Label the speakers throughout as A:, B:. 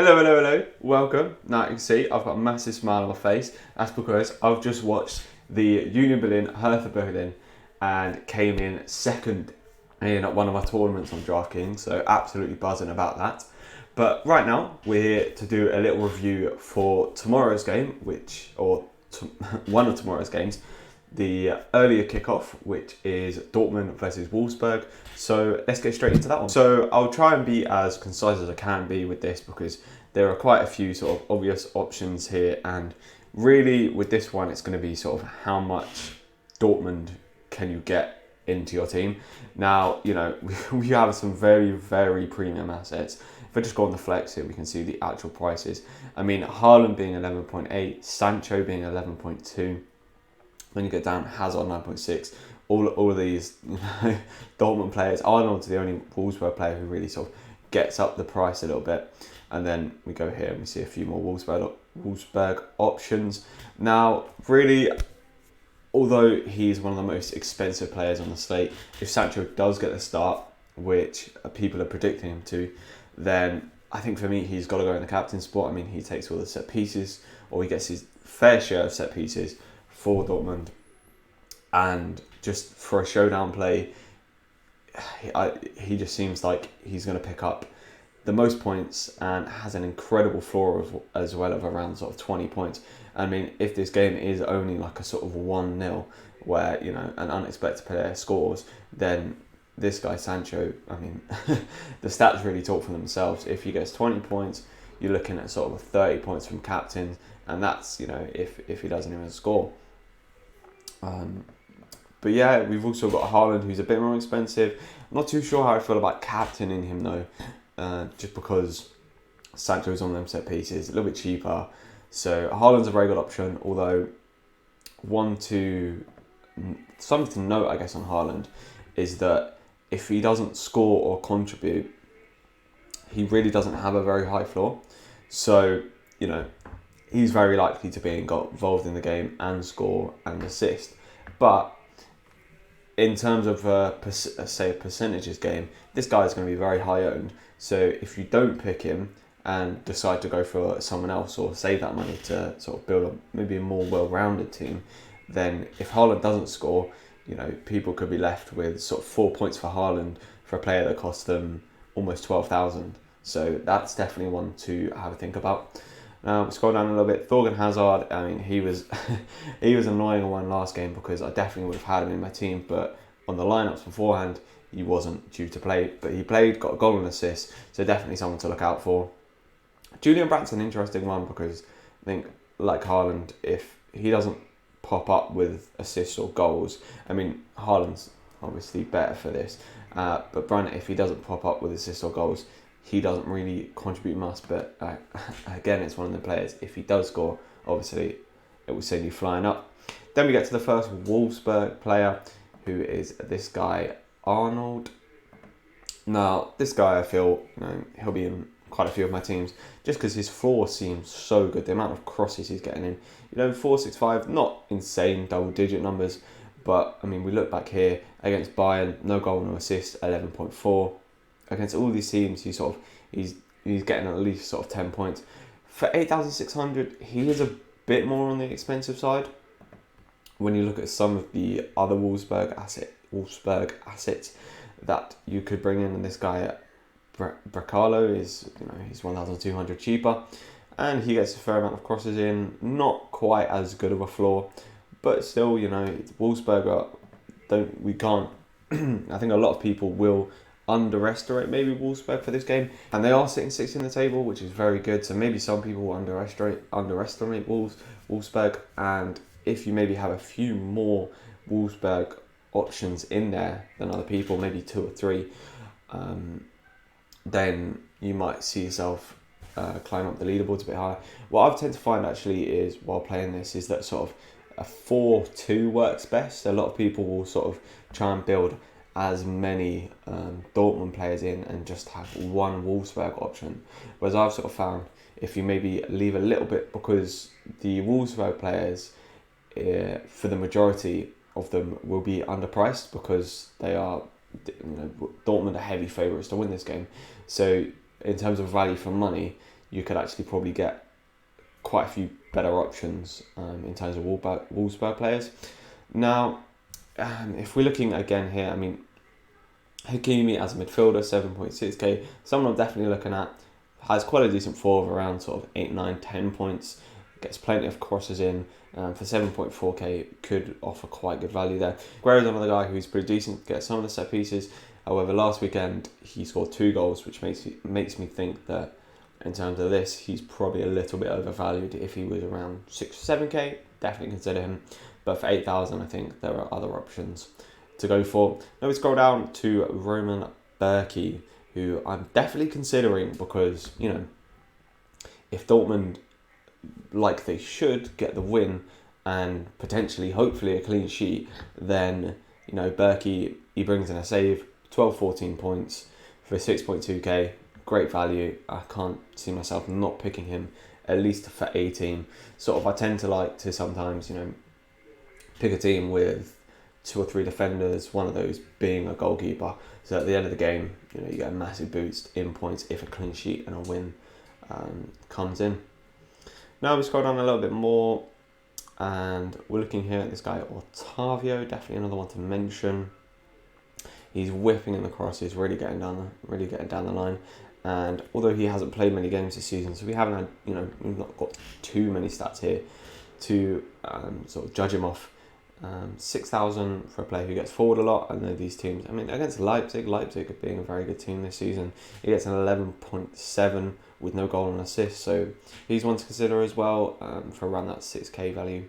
A: Hello. Welcome. Now you can see I've got a massive smile on my face. That's because I've just watched the Union Berlin Hertha Berlin and came in second in one of our tournaments on DraftKings. So absolutely buzzing about that. But right now we're here to do a little review for tomorrow's game, one of tomorrow's games. The earlier kickoff, which is Dortmund versus Wolfsburg. So let's get straight into that one. So I'll try and be as concise as I can be with this because there are quite a few sort of obvious options here, and really with this one it's going to be sort of how much Dortmund can you get into your team. Now, we have some very premium assets. If I just go on the flex here, we can see the actual prices. I mean, Haaland being 11.8, Sancho being 11.2. When you get down, Hazard 9.6, all of these Dortmund players. Arnold's the only Wolfsburg player who really sort of gets up the price a little bit. And then we go here and we see a few more Wolfsburg options. Now, really, although he's one of the most expensive players on the slate, if Sancho does get the start, which people are predicting him to, then I think for me he's got to go in the captain spot. I mean, he takes all the set pieces, or he gets his fair share of set pieces for Dortmund, and just for a showdown play, he just seems like he's going to pick up the most points and has an incredible floor as well of around sort of 20 points. I mean, if this game is only like a sort of 1-0 where an unexpected player scores, then this guy Sancho, I mean, the stats really talk for themselves. If he gets 20 points, you're looking at sort of 30 points from captain, and that's if he doesn't even score. But yeah, we've also got Haaland, who's a bit more expensive. I'm not too sure how I feel about captaining him though, just because Sancho's on them set pieces, a little bit cheaper. So Haaland's a very good option, although something to note, I guess, on Haaland is that if he doesn't score or contribute, he really doesn't have a very high floor. So, he's very likely to be involved in the game and score and assist. But in terms of say a percentages game, this guy is going to be very high owned. So if you don't pick him and decide to go for someone else or save that money to sort of build maybe a more well-rounded team, then if Haaland doesn't score, people could be left with sort of 4 points for Haaland for a player that costs them almost 12,000. So that's definitely one to have a think about. Now, we scroll down a little bit. Thorgan Hazard, I mean, he was annoying on one last game because I definitely would have had him in my team, but on the lineups beforehand, he wasn't due to play. But he played, got a goal and assist, so definitely someone to look out for. Julian Brandt's an interesting one because I think, like Haaland, if he doesn't pop up with assists or goals, I mean, Haaland's obviously better for this, but Brandt, if he doesn't pop up with assists or goals, he doesn't really contribute much. But again, it's one of the players, if he does score, obviously it will send you flying up. Then we get to the first Wolfsburg player, who is this guy Arnold. Now, this guy, I feel he'll be in quite a few of my teams just because his floor seems so good. The amount of crosses he's getting in, 465, not insane double-digit numbers, but I mean, we look back here against Bayern, no goal, no assist, 11.4. Against all these teams, he's getting at least sort of 10 points. For 8,600, he is a bit more on the expensive side. When you look at some of the other Wolfsburg assets that you could bring in, and this guy Bracalo is, he's 1,200 cheaper, and he gets a fair amount of crosses in. Not quite as good of a floor, but still, Wolfsburg we can't. I think a lot of people will underestimate maybe Wolfsburg for this game, and they are sitting 6th in the table, which is very good. So maybe some people will underestimate Wolfsburg, and if you maybe have a few more Wolfsburg options in there than other people, maybe 2 or 3, then you might see yourself climb up the leaderboards a bit higher. What I've tend to find actually is, while playing this, is that sort of a 4-2 works best. A lot of people will sort of try and build as many Dortmund players in and just have one Wolfsburg option. Whereas I've sort of found if you maybe leave a little bit, because the Wolfsburg players, for the majority of them, will be underpriced because they are, Dortmund are heavy favourites to win this game. So in terms of value for money, you could actually probably get quite a few better options in terms of Wolfsburg players. Now, if we're looking again here, I mean, Hakimi as a midfielder, 7.6k, someone I'm definitely looking at. Has quite a decent floor of around sort of 8, 9, 10 points. Gets plenty of crosses in. For 7.4k, could offer quite good value there. Guerrero's another guy who's pretty decent, gets some of the set pieces. However, last weekend he scored 2 goals, which makes me think that in terms of this, he's probably a little bit overvalued. If he was around 6 or 7k, definitely consider him. But for 8,000, I think there are other options to go for. Now we scroll down to Roman Berkey, who I'm definitely considering because, you know, if Dortmund, like they should, get the win and potentially, hopefully, a clean sheet, then, you know, Berkey, he brings in a save, 12, 14 points for 6.2k, great value. I can't see myself not picking him, at least for 18. Sort of, I tend to like to sometimes, you know, pick a team with 2 or 3 defenders, one of those being a goalkeeper. So at the end of the game, you know, you get a massive boost in points if a clean sheet and a win comes in. Now we scroll down a little bit more, and we're looking here at this guy Otavio, definitely another one to mention. He's whipping in the crosses, really getting down the line. And although he hasn't played many games this season, so we haven't had, you know, we've not got too many stats here to sort of judge him off. 6,000 for a player who gets forward a lot. I know these teams, I mean, against Leipzig being a very good team this season, he gets an 11.7 with no goal and assist, so he's one to consider as well for around that 6k value.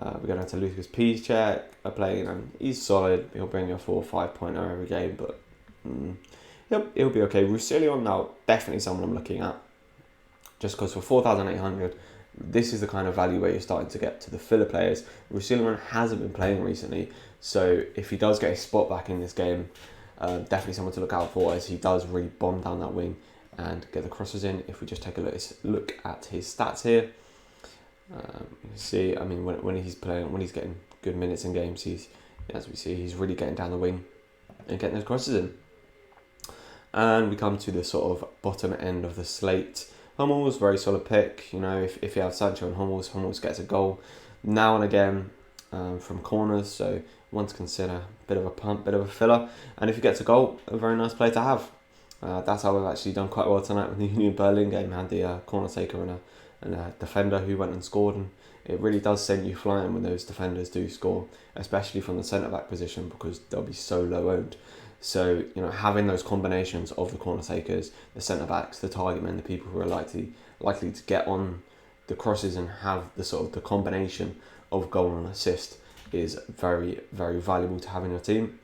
A: We're going to Lucas Piszczek, a player, you know, he's solid, he'll bring you a 4 or 5 pointer every game, but he'll be okay. Roussillon now, definitely someone I'm looking at, just because for 4,800, this is the kind of value where you're starting to get to the filler players. Roussillon hasn't been playing recently, so if he does get a spot back in this game, definitely someone to look out for, as he does really bomb down that wing and get the crosses in. If we just take a look at his stats here, you can see, I mean, when he's playing, when he's getting good minutes in games, as we see, he's really getting down the wing and getting those crosses in. And we come to the sort of bottom end of the slate. Hummels, very solid pick. You know, if you have Sancho and Hummels gets a goal now and again from corners, so one to consider. Bit of a pump, bit of a filler, and if he gets a goal, a very nice player to have. That's how we've actually done quite well tonight with the Union Berlin game. Had the corner taker and a defender who went and scored, and it really does send you flying when those defenders do score, especially from the centre back position, because they'll be so low owned. So, you know, having those combinations of the corner takers, the centre backs, the target men, the people who are likely to get on the crosses and have the sort of the combination of goal and assist is very, very valuable to have in your team.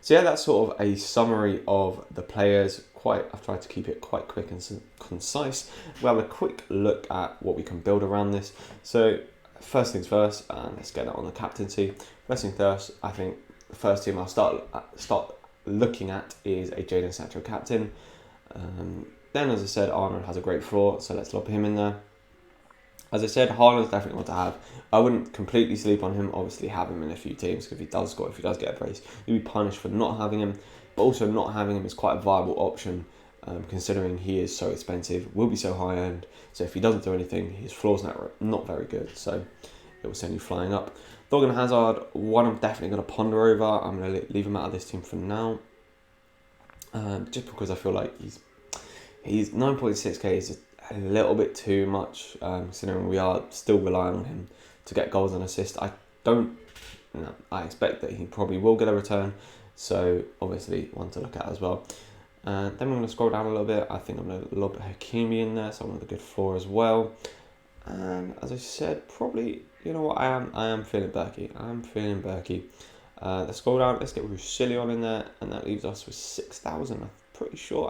A: So yeah, that's sort of a summary of the players. I've tried to keep it quite quick and concise. We'll have a quick look at what we can build around this. So first things first, let's get that on the captaincy. First things first, I think the first team I'll start looking at is a Jadon Sancho captain. Then, as I said, Arnold has a great floor, so let's lob him in there. As I said, Haaland's definitely one to have. I wouldn't completely sleep on him. Obviously, have him in a few teams, because if he does score, if he does get a brace, you'll be punished for not having him. But also, not having him is quite a viable option, considering he is so expensive, will be so high end. So if he doesn't do anything, his floor's not very good. So it will send you flying up. Thorgan Hazard, one I'm definitely going to ponder over. I'm going to leave him out of this team for now, just because I feel like he's 9.6k is a little bit too much, considering we are still relying on him to get goals and assists. I expect that he probably will get a return, so obviously one to look at as well. Then we're going to scroll down a little bit. I think I'm going to lob Hakimi in there, someone with a good floor as well. And as I said, probably, you know what, I am feeling Berkey. Let's scroll down. Let's get Roussillon in there, and that leaves us with 6,000. I'm pretty sure.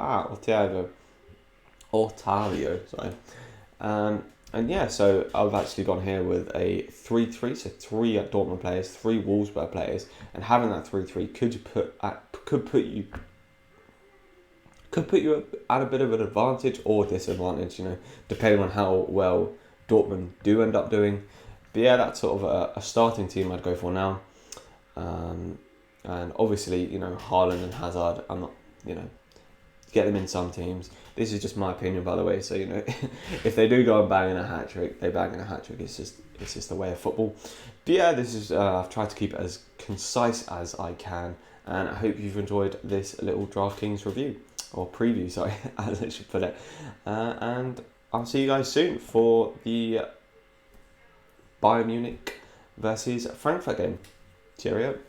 A: Otavio, sorry. And yeah, so I've actually gone here with a 3-3, so 3 Dortmund players, 3 Wolfsburg players, and having that 3-3 could put you at a bit of an advantage or disadvantage, you know, depending on how well Dortmund do end up doing. But yeah, that's sort of a starting team I'd go for now. And obviously, you know, Haaland and Hazard, I'm not, you know, get them in some teams. This is just my opinion, by the way. So, you know, if they do go and bang in a hat trick, they bang in a hat trick. It's just the way of football. But yeah, this is I've tried to keep it as concise as I can, and I hope you've enjoyed this little DraftKings review or preview. Sorry, as I should put it. And I'll see you guys soon for the Bayern Munich versus Frankfurt game. Cheerio.